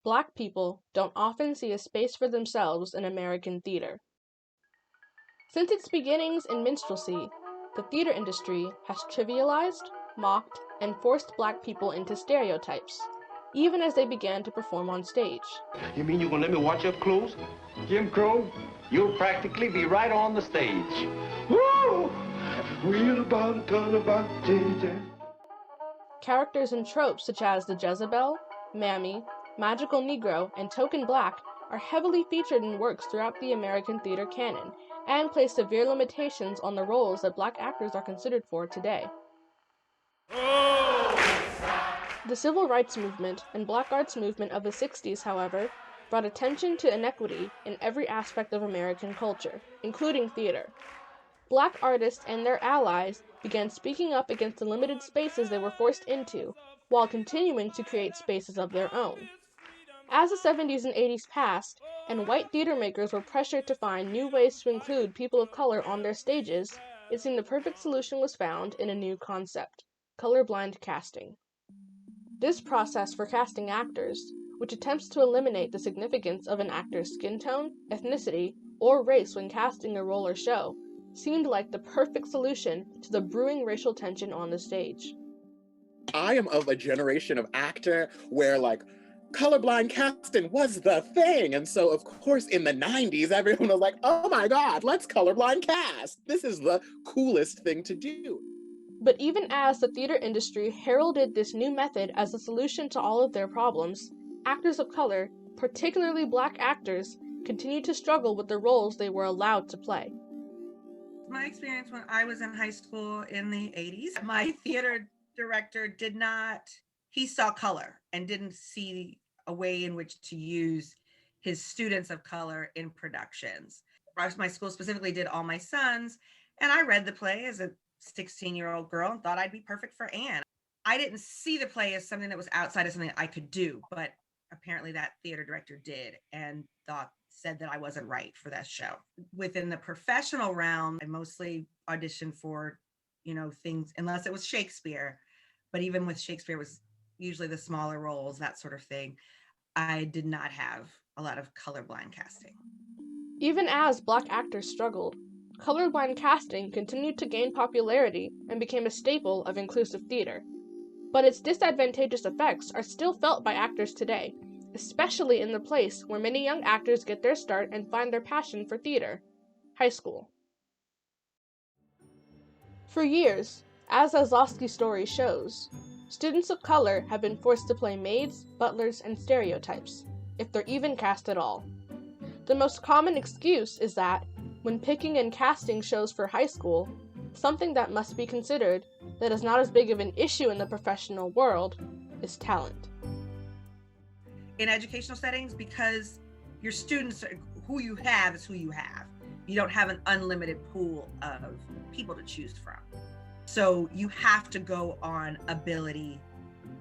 Black people don't often see a space for themselves in American theater. Since its beginnings in minstrelsy, the theater industry has trivialized, mocked, and forced Black people into stereotypes, even as they began to perform on stage. You mean you're gonna let me watch up close? Jim Crow, you'll practically be right on the stage. Woo! Wheel about, turn about, change. Characters and tropes such as the Jezebel, Mammy, Magical Negro, and Token Black are heavily featured in works throughout the American theater canon and place severe limitations on the roles that Black actors are considered for today. The civil rights movement and Black arts movement of the 60s, however, brought attention to inequity in every aspect of American culture, including theater. Black artists and their allies began speaking up against the limited spaces they were forced into, while continuing to create spaces of their own. As the 70s and 80s passed, and white theater makers were pressured to find new ways to include people of color on their stages, it seemed the perfect solution was found in a new concept: colorblind casting. This process for casting actors, which attempts to eliminate the significance of an actor's skin tone, ethnicity, or race when casting a role or show, seemed like the perfect solution to the brewing racial tension on the stage. I am of a generation of actor where colorblind casting was the thing. And so of course in the 90s, everyone was like, oh my God, let's colorblind cast. This is the coolest thing to do. But even as the theater industry heralded this new method as a solution to all of their problems, actors of color, particularly Black actors, continued to struggle with the roles they were allowed to play. My experience when I was in high school in the 80s, my theater director he saw color and didn't see a way in which to use his students of color in productions. My school specifically did All My Sons, and I read the play as a 16-year-old girl and thought I'd be perfect for Anne. I didn't see the play as something that was outside of something I could do, but apparently that theater director did and said that I wasn't right for that show. Within the professional realm, I mostly auditioned for, things, unless it was Shakespeare, but even with Shakespeare, it was usually the smaller roles, that sort of thing. I did not have a lot of colorblind casting. Even as Black actors struggled, colorblind casting continued to gain popularity and became a staple of inclusive theater. But its disadvantageous effects are still felt by actors today, especially in the place where many young actors get their start and find their passion for theater: high school. For years, as Zaslowski's story shows, students of color have been forced to play maids, butlers, and stereotypes, if they're even cast at all. The most common excuse is that, when picking and casting shows for high school, something that must be considered that is not as big of an issue in the professional world is talent. In educational settings, because your students, who you have is who you have. You don't have an unlimited pool of people to choose from. So you have to go on ability,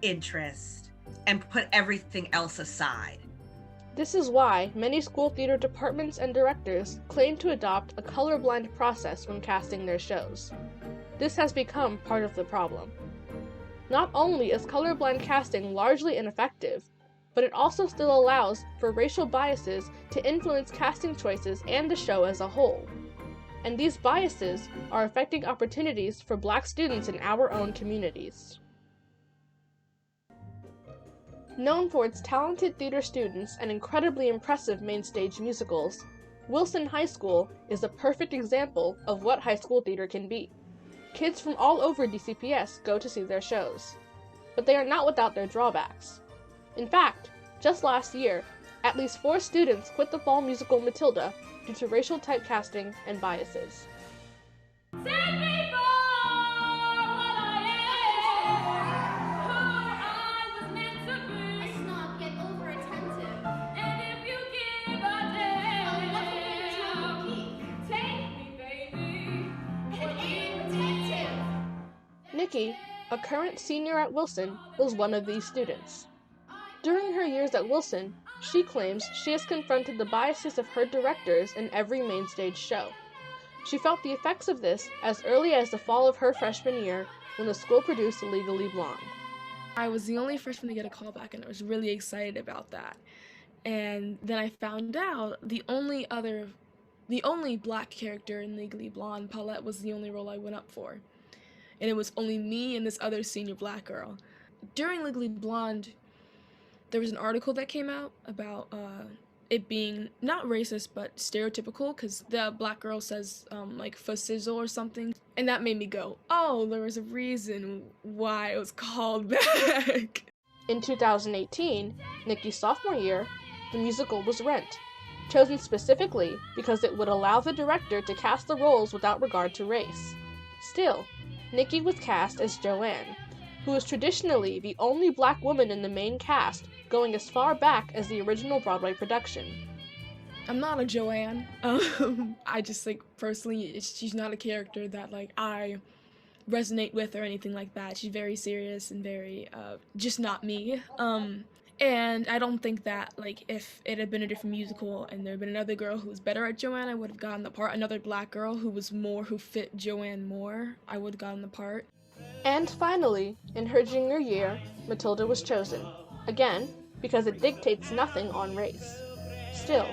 interest, and put everything else aside. This is why many school theater departments and directors claim to adopt a colorblind process when casting their shows. This has become part of the problem. Not only is colorblind casting largely ineffective, but it also still allows for racial biases to influence casting choices and the show as a whole. And these biases are affecting opportunities for Black students in our own communities. Known for its talented theater students and incredibly impressive mainstage musicals, Wilson High School is a perfect example of what high school theater can be. Kids from all over DCPS go to see their shows. But they are not without their drawbacks. In fact, just last year, at least 4 students quit the fall musical Matilda due to racial typecasting and biases. Nikki, a current senior at Wilson, was one of these students. During her years at Wilson, she claims she has confronted the biases of her directors in every mainstage show. She felt the effects of this as early as the fall of her freshman year when the school produced Legally Blonde. I was the only freshman to get a call back, and I was really excited about that. And then I found out the only black character in Legally Blonde, Paulette, was the only role I went up for. And it was only me and this other senior black girl. During Legally Blonde, there was an article that came out about it being not racist but stereotypical, because the black girl says like "fussizzle" or something, and that made me go, oh, there was a reason why it was called back. In 2018, Nikki's sophomore year, the musical was Rent, chosen specifically because it would allow the director to cast the roles without regard to race. Still, Nikki was cast as Joanne, who is traditionally the only black woman in the main cast, going as far back as the original Broadway production. I'm not a Joanne. I just think personally she's not a character that like I resonate with or anything like that. She's very serious and very just not me. And I don't think that like if it had been a different musical and there had been another girl who was better at Joanne, I would have gotten the part. Another black girl who fit Joanne more, I would have gotten the part. And finally, in her junior year, Matilda was chosen, again, because it dictates nothing on race. Still,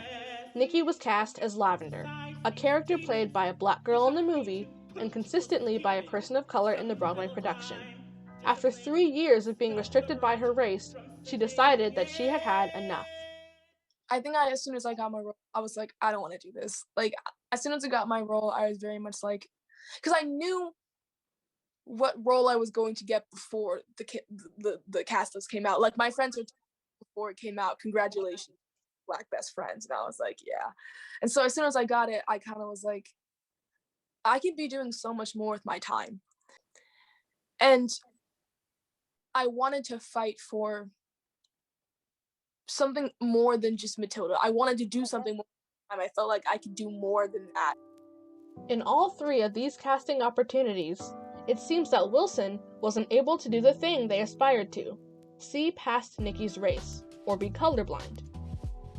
Nikki was cast as Lavender, a character played by a black girl in the movie and consistently by a person of color in the Broadway production. After 3 years of being restricted by her race, she decided that she had had enough. I think as soon as I got my role, I was like, I don't want to do this. Like, as soon as I got my role, I was very much like, because I knew what role I was going to get before the cast list came out. Like, my friends were before it came out, congratulations, Black best friends. And I was like, yeah. And so as soon as I got it, I kind of was like, I could be doing so much more with my time. And I wanted to fight for something more than just Matilda. I wanted to do something more. I felt like I could do more than that. In all 3 of these casting opportunities, it seems that Wilson wasn't able to do the thing they aspired to, see past Nikki's race, or be colorblind.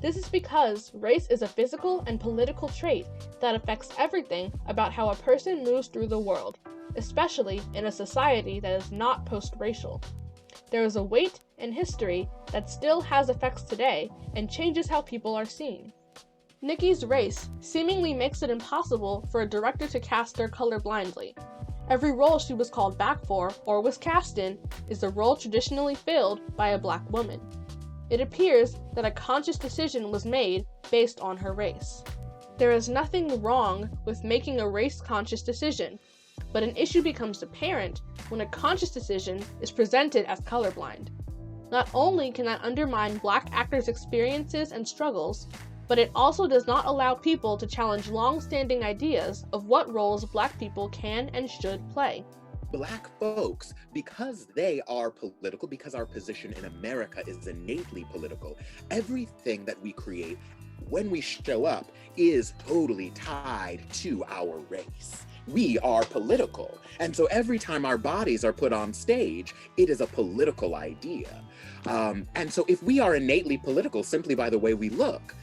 This is because race is a physical and political trait that affects everything about how a person moves through the world, especially in a society that is not post-racial. There is a weight in history that still has effects today and changes how people are seen. Nikki's race seemingly makes it impossible for a director to cast her colorblindly. Every role she was called back for or was cast in is a role traditionally filled by a black woman. It appears that a conscious decision was made based on her race. There is nothing wrong with making a race-conscious decision, but an issue becomes apparent when a conscious decision is presented as colorblind. Not only can that undermine black actors' experiences and struggles, but it also does not allow people to challenge long-standing ideas of what roles black people can and should play. Black folks, because they are political, because our position in America is innately political, everything that we create when we show up is totally tied to our race. We are political. And so every time our bodies are put on stage, it is a political idea. And so if we are innately political simply by the way we look,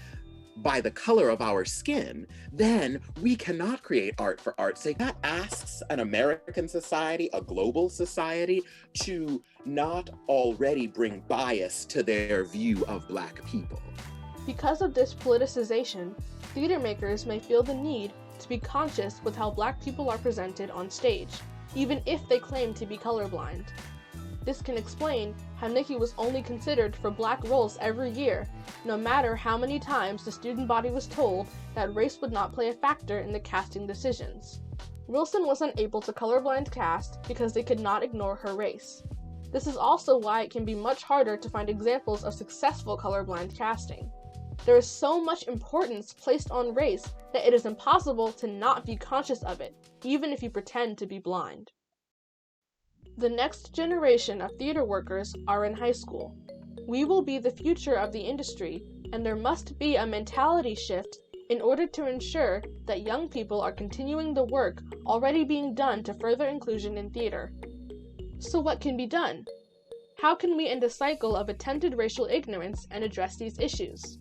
by the color of our skin, then we cannot create art for art's sake. That asks an American society, a global society, to not already bring bias to their view of Black people. Because of this politicization, theater makers may feel the need to be conscious with how Black people are presented on stage, even if they claim to be colorblind. This can explain how Nikki was only considered for Black roles every year, no matter how many times the student body was told that race would not play a factor in the casting decisions. Wilson was unable to colorblind cast because they could not ignore her race. This is also why it can be much harder to find examples of successful colorblind casting. There is so much importance placed on race that it is impossible to not be conscious of it, even if you pretend to be blind. The next generation of theater workers are in high school. We will be the future of the industry, and there must be a mentality shift in order to ensure that young people are continuing the work already being done to further inclusion in theater. So what can be done? How can we end a cycle of attempted racial ignorance and address these issues?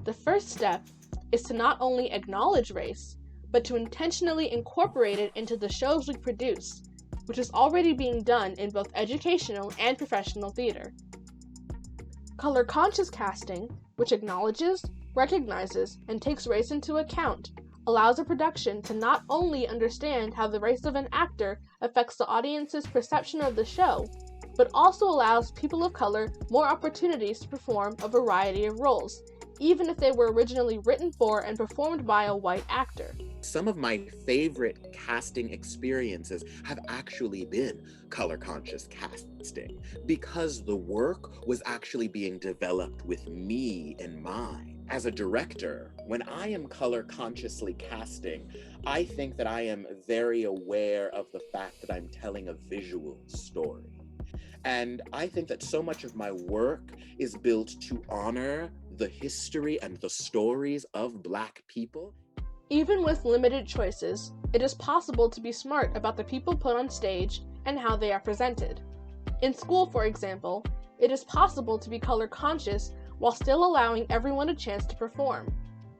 The first step is to not only acknowledge race, but to intentionally incorporate it into the shows we produce. which is already being done in both educational and professional theater. Color-conscious casting, which acknowledges, recognizes, and takes race into account, allows a production to not only understand how the race of an actor affects the audience's perception of the show, but also allows people of color more opportunities to perform a variety of roles, even if they were originally written for and performed by a white actor. Some of my favorite casting experiences have actually been color-conscious casting because the work was actually being developed with me in mind. As a director, when I am color-consciously casting, I think that I am very aware of the fact that I'm telling a visual story. And I think that so much of my work is built to honor the history and the stories of Black people. Even with limited choices, it is possible to be smart about the people put on stage and how they are presented. In school, for example, it is possible to be color conscious while still allowing everyone a chance to perform.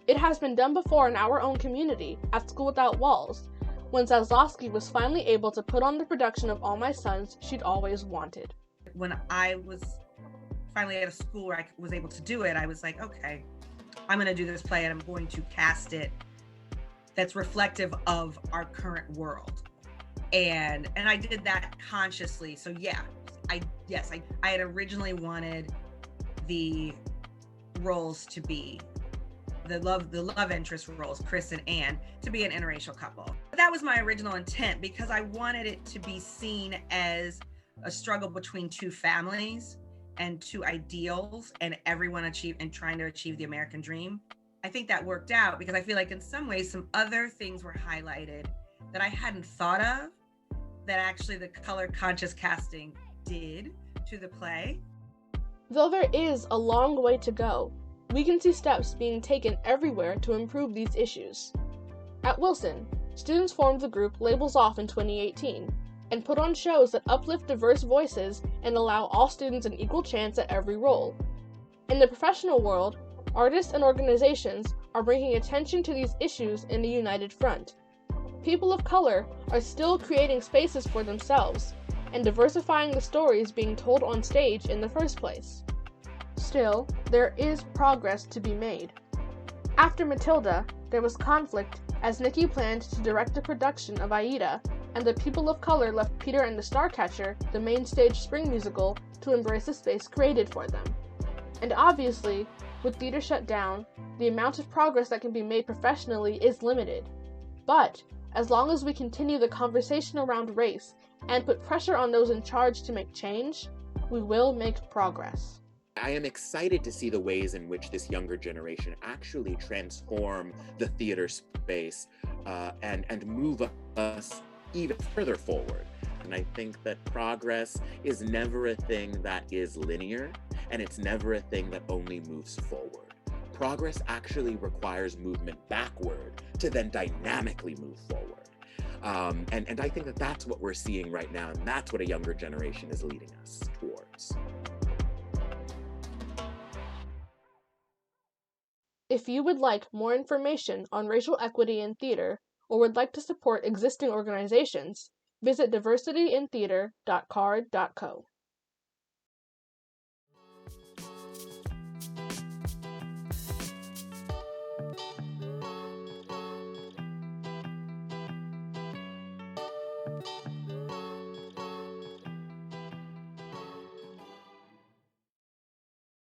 It has been done before in our own community, at School Without Walls, when Zaslowski was finally able to put on the production of All My Sons she'd always wanted. When I was finally at a school where I was able to do it, I was like, okay, I'm going to do this play and I'm going to cast it that's reflective of our current world. And I did that consciously. So yeah, I had originally wanted the roles to be the love interest roles, Chris and Anne, to be an interracial couple. But that was my original intent because I wanted it to be seen as a struggle between two families and two ideals and everyone trying to achieve the American dream. I think that worked out because I feel like in some ways some other things were highlighted that I hadn't thought of that actually the color conscious casting did to the play. Though there is a long way to go, we can see steps being taken everywhere to improve these issues. At Wilson, students formed the group Labels Off in 2018 and put on shows that uplift diverse voices and allow all students an equal chance at every role. In the professional world, artists and organizations are bringing attention to these issues in a united front. People of color are still creating spaces for themselves and diversifying the stories being told on stage in the first place. Still, there is progress to be made. After Matilda, there was conflict as Nikki planned to direct the production of Aida, and the people of color left Peter and the Starcatcher, the main stage spring musical, to embrace the space created for them. And obviously, with theater shut down, the amount of progress that can be made professionally is limited. But, as long as we continue the conversation around race and put pressure on those in charge to make change, we will make progress. I am excited to see the ways in which this younger generation actually transform the theater space and move us even further forward. And I think that progress is never a thing that is linear, and it's never a thing that only moves forward. Progress actually requires movement backward to then dynamically move forward. And I think that that's what we're seeing right now, and that's what a younger generation is leading us towards. If you would like more information on racial equity in theater, or would like to support existing organizations, visit diversityintheater.card.co.